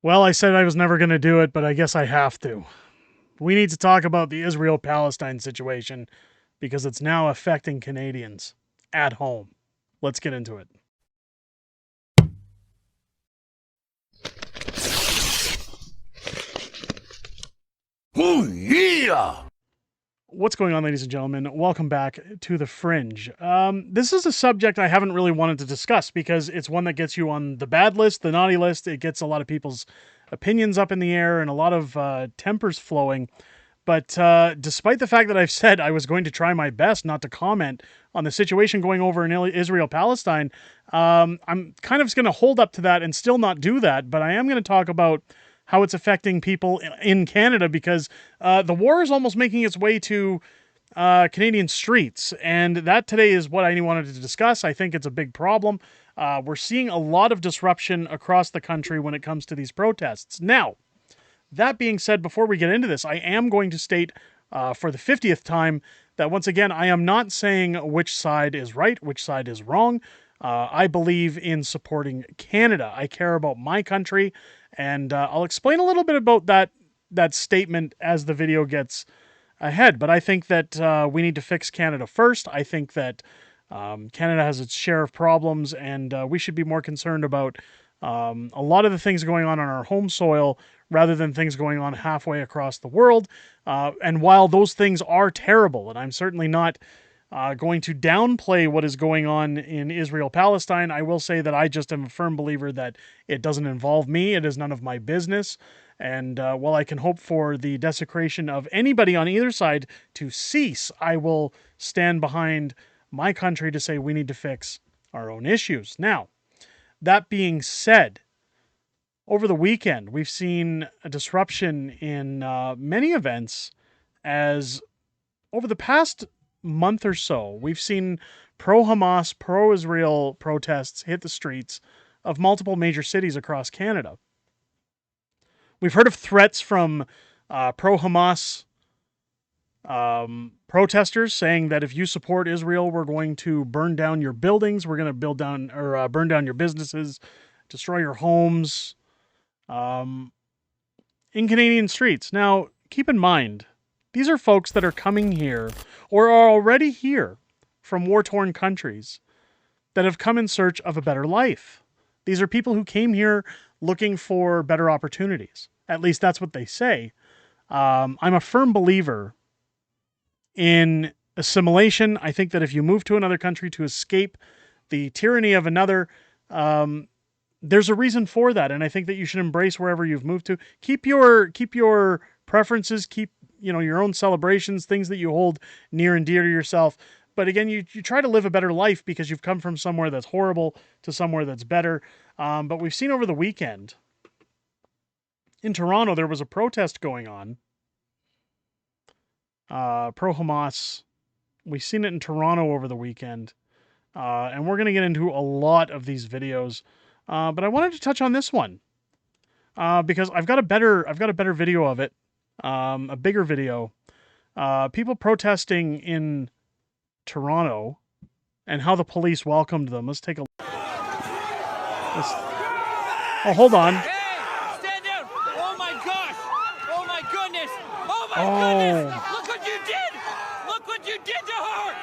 Well, I said I was never going to do it, but I guess I have to. We need to talk about the Israel-Palestine situation because it's now affecting Canadians at home. Let's get into it. Oh, yeah! What's going on, ladies and gentlemen? Welcome back to The Fringe. This is a subject I haven't really wanted to discuss because it's one that gets you on the bad list, the naughty list. It gets a lot of people's opinions up in the air and a lot of tempers flowing. But despite the fact that I've said I was going to try my best not to comment on the situation going over in Israel-Palestine, I'm kind of going to hold up to that and still not do that. But I am going to talk about how it's affecting people in Canada because the war is almost making its way to Canadian streets. And that today is what I wanted to discuss. I think it's a big problem. We're seeing a lot of disruption across the country when it comes to these protests. Now, that being said, before we get into this, I am going to state for the 50th time that once again, I am not saying which side is right, which side is wrong. I believe in supporting Canada. I care about my country, and I'll explain a little bit about that statement as the video gets ahead. But I think that we need to fix Canada first. I think that Canada has its share of problems, and we should be more concerned about a lot of the things going on our home soil rather than things going on halfway across the world. And while those things are terrible, and I'm certainly not going to downplay what is going on in Israel-Palestine, I will say that I just am a firm believer that it doesn't involve me. It is none of my business. And while I can hope for the desecration of anybody on either side to cease, I will stand behind my country to say we need to fix our own issues. Now, that being said, over the weekend, we've seen a disruption in many events as over the past month or so, we've seen pro-Hamas, pro-Israel protests hit the streets of multiple major cities across Canada. We've heard of threats from pro-Hamas protesters saying that if you support Israel, we're going to burn down your buildings, we're going to burn down your businesses, destroy your homes in Canadian streets. Now, keep in mind, these are folks that are coming here or are already here from war-torn countries that have come in search of a better life. These are people who came here looking for better opportunities. At least that's what they say. I'm a firm believer in assimilation. I think that if you move to another country to escape the tyranny of another, there's a reason for that, and I think that you should embrace wherever you've moved to. Keep your preferences, keep your own celebrations, things that you hold near and dear to yourself. But again, you try to live a better life because you've come from somewhere that's horrible to somewhere that's better. But we've seen over the weekend in Toronto there was a protest going on, pro-Hamas. We've seen it in Toronto over the weekend, and we're going to get into a lot of these videos. But I wanted to touch on this one because I've got a better video of it, a bigger video. People protesting in Toronto and how the police welcomed them. Let's take a. Oh, hold on. Hey, stand down! Oh my gosh! Oh my goodness! Oh my goodness! Look what you did! Look what you did to her!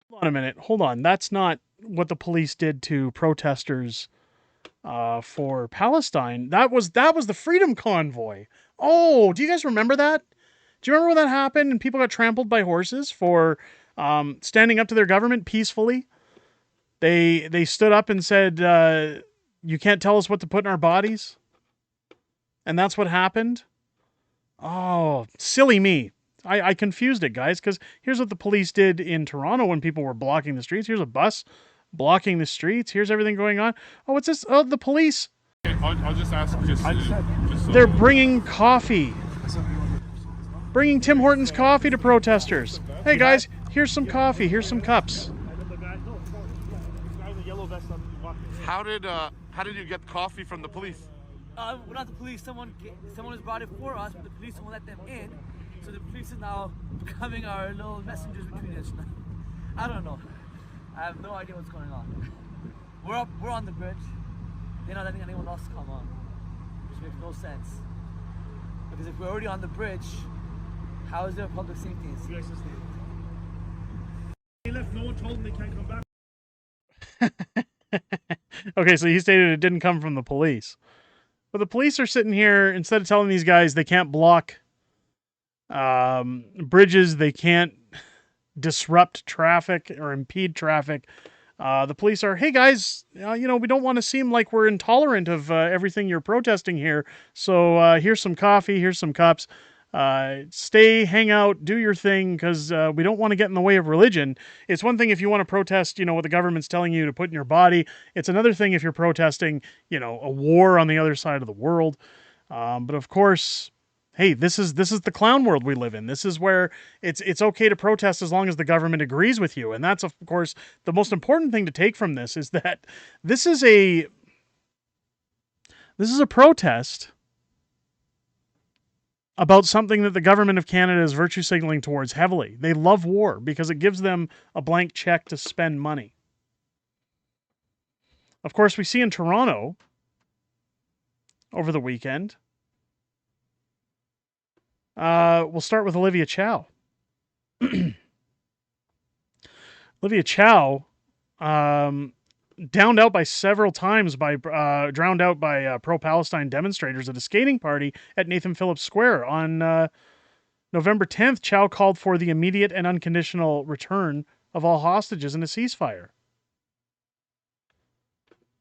Hold on a minute. Hold on. That's not what the police did to protesters for Palestine. That was the Freedom Convoy. Oh, do you guys remember that? Do you remember when that happened and people got trampled by horses for standing up to their government peacefully? They stood up and said, you can't tell us what to put in our bodies. And that's what happened. Oh, silly me. I confused it, guys, because here's what the police did in Toronto when people were blocking the streets. Here's a bus blocking the streets. Here's everything going on. Oh, what's this? Oh, the police. I'll just ask just so They're bringing coffee. Bringing Tim Hortons coffee to protesters. Hey, guys, here's some coffee. Here's some cups. How did you get coffee from the police? Well, not the police. Someone has brought it for us, but the police won't let them in. So the police is now becoming our little messengers between us. I don't know. I have no idea what's going on. We're on the bridge. they're not letting anyone else come on, which makes no sense. Because if we're already on the bridge, how is there public safety incident? They left, no one told them they can't come back. Okay, so he stated it didn't come from the police. But the police are sitting here, instead of telling these guys they can't block bridges, they can't disrupt traffic or impede traffic. The police are, hey guys, we don't want to seem like we're intolerant of everything you're protesting here. So here's some coffee, here's some cups. Stay, hang out, do your thing, because we don't want to get in the way of religion. It's one thing if you want to protest, what the government's telling you to put in your body. It's another thing if you're protesting, a war on the other side of the world. But of course, hey, this is the clown world we live in. This is where it's okay to protest as long as the government agrees with you. And that's, of course, the most important thing to take from this is that this is a protest about something that the government of Canada is virtue signaling towards heavily. They love war because it gives them a blank check to spend money. Of course, we see in Toronto over the weekend. We'll start with Olivia Chow. Olivia Chow, drowned out by pro-Palestine demonstrators at a skating party at Nathan Phillips Square on November 10th. Chow called for the immediate and unconditional return of all hostages and a ceasefire.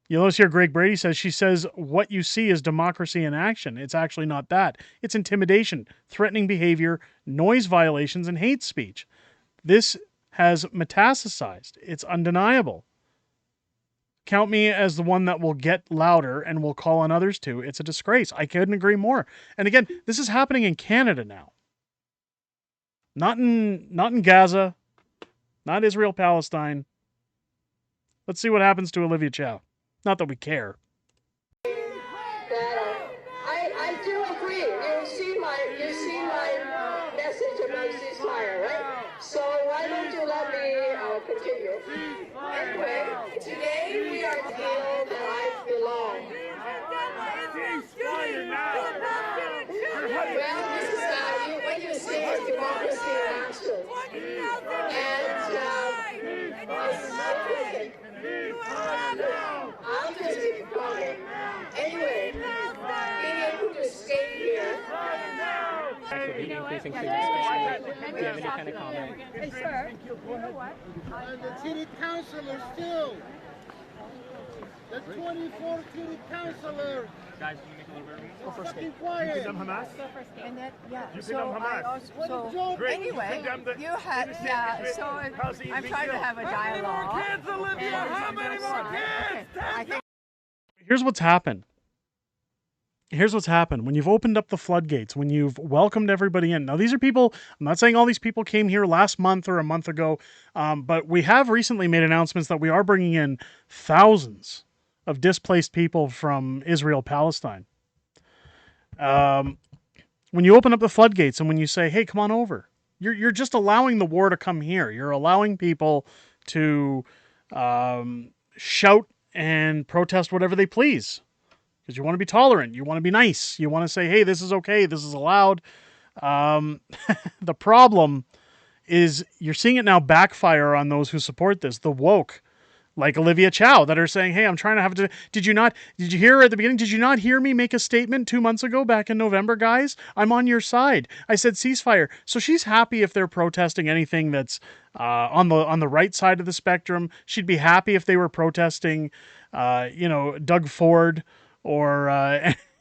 You'll notice here Greg Brady says, she says, what you see is democracy in action. It's actually not that. It's intimidation, threatening behavior, noise violations, and hate speech. This has metastasized. It's undeniable. Count me as the one that will get louder and will call on others to. It's a disgrace. I couldn't agree more. And again, this is happening in Canada now. Not in Gaza, not Israel, Palestine. Let's see what happens to Olivia Chow. Not that we care. I do agree. You see my message about ceasefire, right? So why don't you let me continue? Anyway, today we are told that I belong. Well, this is what you see is democracy in action. I'll just keep going. Anyway, being able to stay here. Increasing food distribution. Do you have any kind of comment? Hey, sir. You know what? The city councilors too. The 24 city councilors. Guys, can you make a little bit of room? Fucking quiet. You condemn Hamas? And that, yeah. You So condemn I Hamas? also, so Great. anyway, Condemn the you had, innocent yeah. Israel- So Palestinian I'm being trying to killed. have a dialogue. How many more kids, Olivia? How many more kids? I think Here's what's happened. When you've opened up the floodgates, when you've welcomed everybody in. Now, these are people, I'm not saying all these people came here last month or a month ago, but we have recently made announcements that we are bringing in thousands of displaced people from Israel, Palestine. When you open up the floodgates and when you say, hey, come on over, you're just allowing the war to come here. You're allowing people to shout and protest whatever they please. Because you want to be tolerant. You want to be nice. You want to say, hey, this is okay. This is allowed. The problem is you're seeing it now backfire on those who support this. The woke, like Olivia Chow, that are saying, hey, I'm trying to have to... Did you hear at the beginning? Did you not hear me make a statement 2 months ago back in November, guys? I'm on your side. I said ceasefire. So she's happy if they're protesting anything that's on the right side of the spectrum. She'd be happy if they were protesting, Doug Ford, or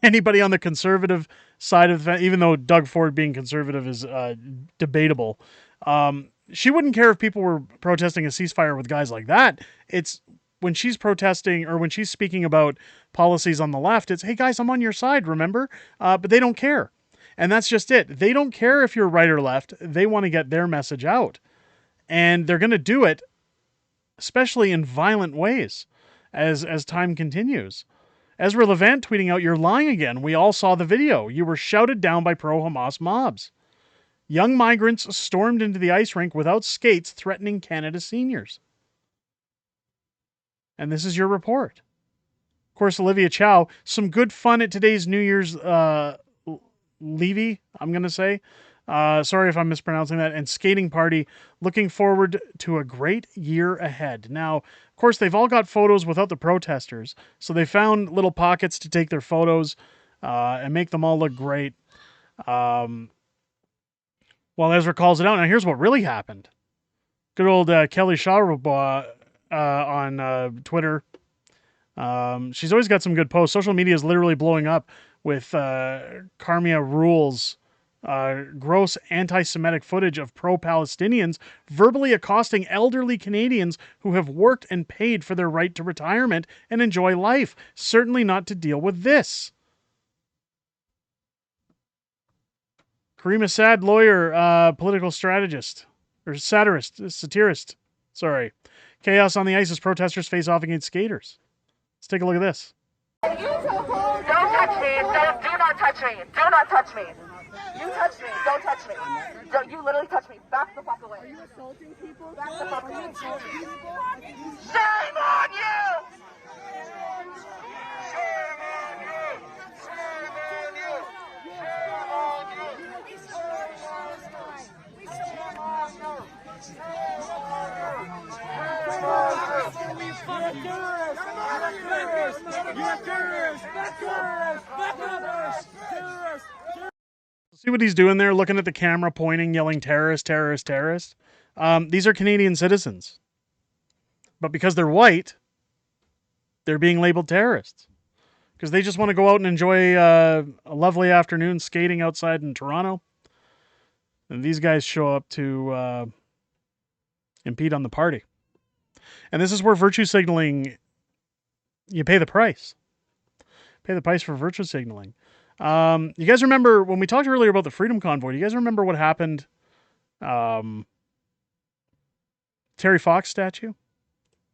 anybody on the conservative side of the fence, even though Doug Ford being conservative is debatable. She wouldn't care if people were protesting a ceasefire with guys like that. It's when she's protesting or when she's speaking about policies on the left, it's, hey guys, I'm on your side, remember? But they don't care. And that's just it. They don't care if you're right or left. They want to get their message out. And they're going to do it, especially in violent ways, as time continues. Ezra Levant tweeting out, you're lying again. We all saw the video. You were shouted down by pro-Hamas mobs. Young migrants stormed into the ice rink without skates, threatening Canada seniors. And this is your report. Of course, Olivia Chow. Some good fun at today's New Year's Levy, I'm going to say. Sorry if I'm mispronouncing that. And skating party. Looking forward to a great year ahead. Now, of course, they've all got photos without the protesters. So they found little pockets to take their photos and make them all look great. While Ezra calls it out. Now, here's what really happened. Good old Kelly Shaw on Twitter. She's always got some good posts. Social media is literally blowing up with Carmia Rules gross anti-Semitic footage of pro-Palestinians verbally accosting elderly Canadians who have worked and paid for their right to retirement and enjoy life. Certainly not to deal with this. Kareem Assad, lawyer, political strategist, or satirist. Sorry. Chaos on the ice as protesters face off against skaters. Let's take a look at this. Don't touch me. Do not touch me. Do not touch me. You touch me. Don't touch me. Don't, you literally touch me. Back the fuck away. Are you assaulting people? Back the fuck away. Shame on you! Shame on you! Shame on you! Shame on you! See what he's doing there, looking at the camera, pointing, yelling, terrorist, terrorist, terrorist. These are Canadian citizens. But because they're white, they're being labeled terrorists. Because they just want to go out and enjoy a lovely afternoon skating outside in Toronto. And these guys show up to impede on the party. And this is where virtue signaling, you pay the price. Pay the price for virtue signaling. You guys remember when we talked earlier about the Freedom Convoy? Do you guys remember what happened? Terry Fox statue.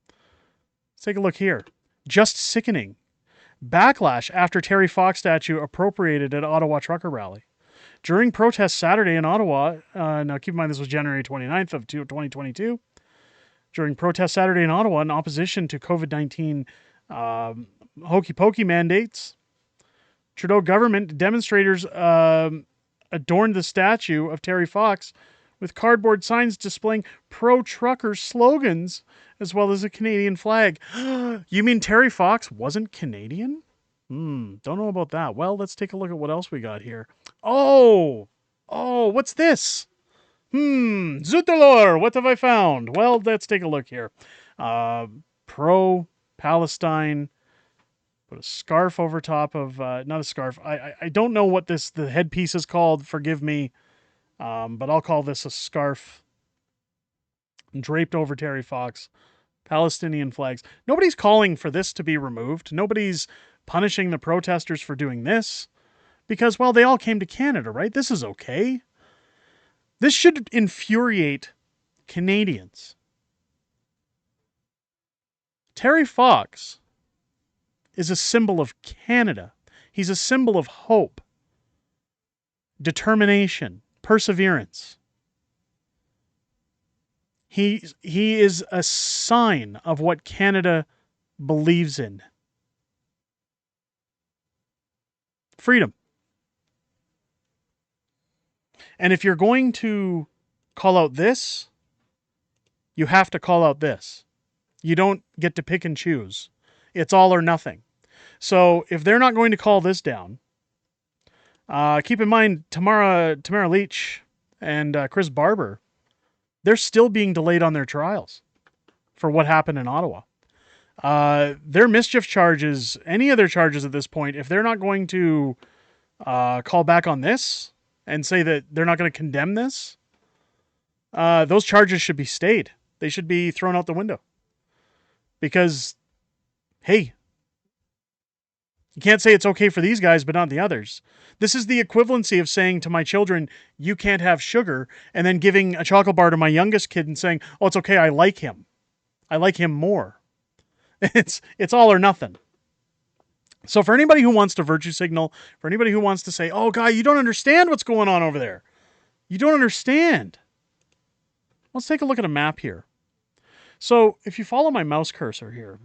Let's take a look here. Just sickening. Backlash after Terry Fox statue appropriated at Ottawa trucker rally. During protests Saturday in Ottawa, now keep in mind this was January 29th of 2022. During protests Saturday in Ottawa in opposition to COVID-19 hokey pokey mandates, Trudeau government demonstrators adorned the statue of Terry Fox with cardboard signs displaying pro-trucker slogans as well as a Canadian flag. You mean Terry Fox wasn't Canadian? Don't know about that. Well, let's take a look at what else we got here. Oh, what's this? Zutalor, what have I found? Well, let's take a look here. Pro-Palestine. Put a scarf over top of, not a scarf. I don't know what the headpiece is called. Forgive me. But I'll call this a scarf draped over Terry Fox. Palestinian flags. Nobody's calling for this to be removed. Nobody's punishing the protesters for doing this. Because, well, they all came to Canada, right? This is okay. This should infuriate Canadians. Terry Fox is a symbol of Canada. He's a symbol of hope, determination, perseverance. He is a sign of what Canada believes in. Freedom. And if you're going to call out this, you have to call out this. You don't get to pick and choose. It's all or nothing. So if they're not going to call this down, keep in mind Tamara Leach and Chris Barber, they're still being delayed on their trials for what happened in Ottawa. Their mischief charges, any of their charges at this point, if they're not going to call back on this and say that they're not going to condemn this, those charges should be stayed. They should be thrown out the window. Because, hey, you can't say it's okay for these guys, but not the others. This is the equivalency of saying to my children, you can't have sugar, and then giving a chocolate bar to my youngest kid and saying, oh, it's okay, I like him. I like him more. It's all or nothing. So for anybody who wants to virtue signal, for anybody who wants to say, oh, guy, you don't understand what's going on over there. You don't understand. Let's take a look at a map here. So if you follow my mouse cursor here,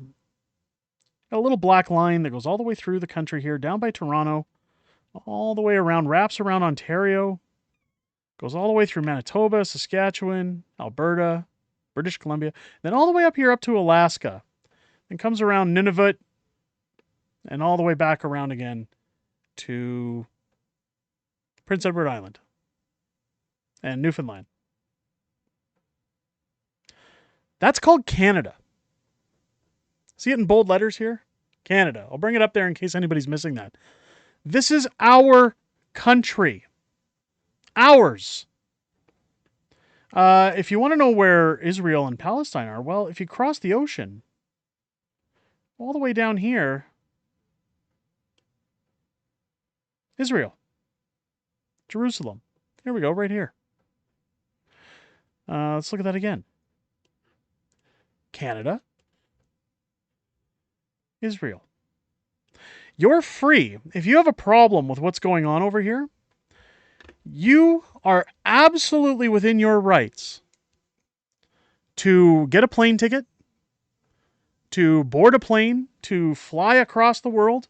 A little black line that goes all the way through the country here, down by Toronto, all the way around, wraps around Ontario, goes all the way through Manitoba, Saskatchewan, Alberta, British Columbia, then all the way up here up to Alaska, and comes around Nunavut, and all the way back around again to Prince Edward Island and Newfoundland. That's called Canada. See it in bold letters here? Canada. I'll bring it up there in case anybody's missing that. This is our country. Ours. If you want to know where Israel and Palestine are, well, if you cross the ocean, all the way down here, Israel. Jerusalem. Here we go, right here. Let's look at that again. Canada. Israel. You're free. If you have a problem with what's going on over here, you are absolutely within your rights to get a plane ticket, to board a plane, to fly across the world,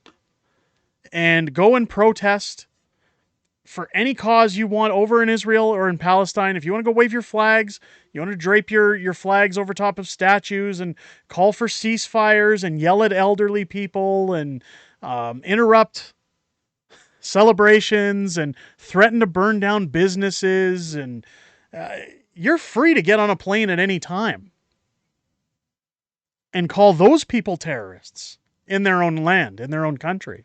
and go and protest for any cause you want over in Israel or in Palestine. If you want to go wave your flags, you want to drape your flags over top of statues and call for ceasefires and yell at elderly people and interrupt celebrations and threaten to burn down businesses, and you're free to get on a plane at any time and call those people terrorists in their own land, in their own country.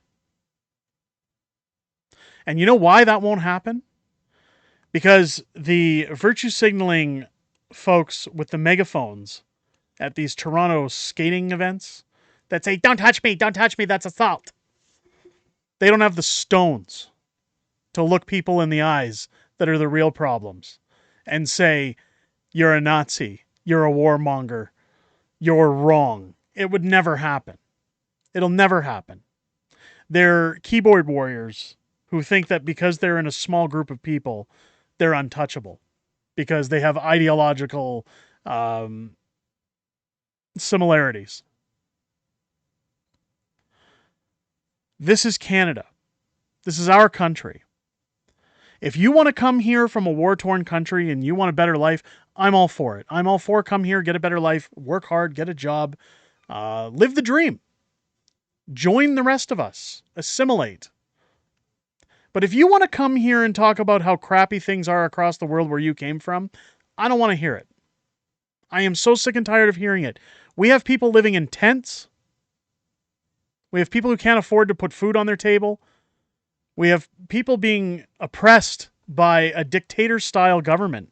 And you know why that won't happen? Because the virtue signaling folks with the megaphones at these Toronto skating events that say, don't touch me, that's assault. They don't have the stones to look people in the eyes that are the real problems and say, you're a Nazi, you're a warmonger, you're wrong. It would never happen. It'll never happen. They're keyboard warriors who think that because they're in a small group of people, they're untouchable because they have ideological similarities. This is Canada. This is our country. If you want to come here from a war-torn country and you want a better life, I'm all for it. I'm all for come here, get a better life, work hard, get a job, live the dream. Join the rest of us. Assimilate. But if you want to come here and talk about how crappy things are across the world where you came from, I don't want to hear it. I am so sick and tired of hearing it. We have people living in tents. We have people who can't afford to put food on their table. We have people being oppressed by a dictator-style government.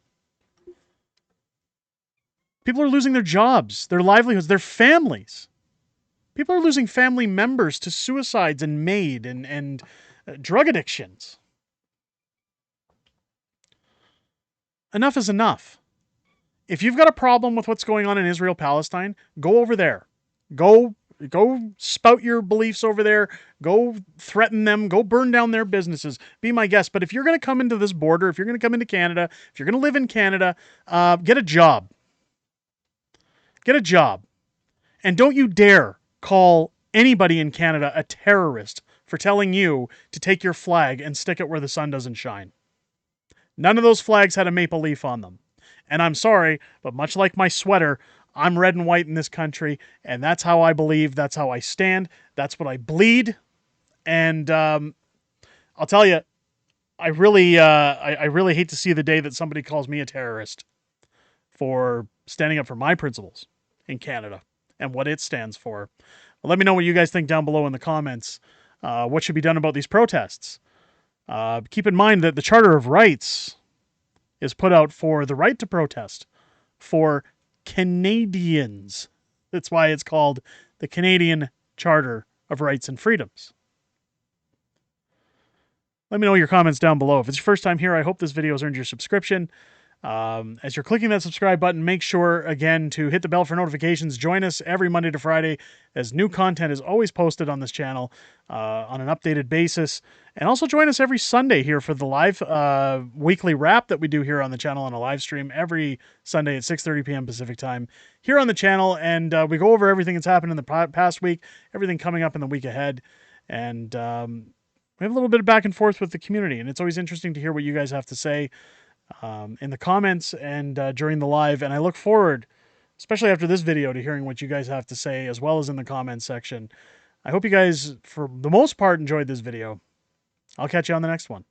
People are losing their jobs, their livelihoods, their families. People are losing family members to suicides and MAID and drug addictions. Enough is enough. If you've got a problem with what's going on in Israel, Palestine, go over there. Go spout your beliefs over there. Go threaten them. Go burn down their businesses. Be my guest. But if you're going to come into this border, if you're going to come into Canada, if you're going to live in Canada, get a job. Get a job. And don't you dare call anybody in Canada a terrorist for telling you to take your flag and stick it where the sun doesn't shine. None of those flags had a maple leaf on them. And I'm sorry, but much like my sweater, I'm red and white in this country, and that's how I believe, that's how I stand, that's what I bleed. And I'll tell you, I really hate to see the day that somebody calls me a terrorist for standing up for my principles in Canada and what it stands for. Well, let me know what you guys think down below in the comments. What should be done about these protests? Keep in mind that the Charter of Rights is put out for the right to protest for Canadians. That's why it's called the Canadian Charter of Rights and Freedoms. Let me know your comments down below. If it's your first time here, I hope this video has earned your subscription. As you're clicking that subscribe button, make sure, again, to hit the bell for notifications. Join us every Monday to Friday, as new content is always posted on this channel on an updated basis. And also join us every Sunday here for the live weekly wrap that we do here on the channel on a live stream every Sunday at 6:30 p.m. Pacific time here on the channel. And we go over everything that's happened in the past week, everything coming up in the week ahead. And we have a little bit of back and forth with the community. And it's always interesting to hear what you guys have to say in the comments and during the live. And I look forward, especially after this video, to hearing what you guys have to say, as well as in the comments section. I hope you guys, for the most part, enjoyed this video. I'll catch you on the next one.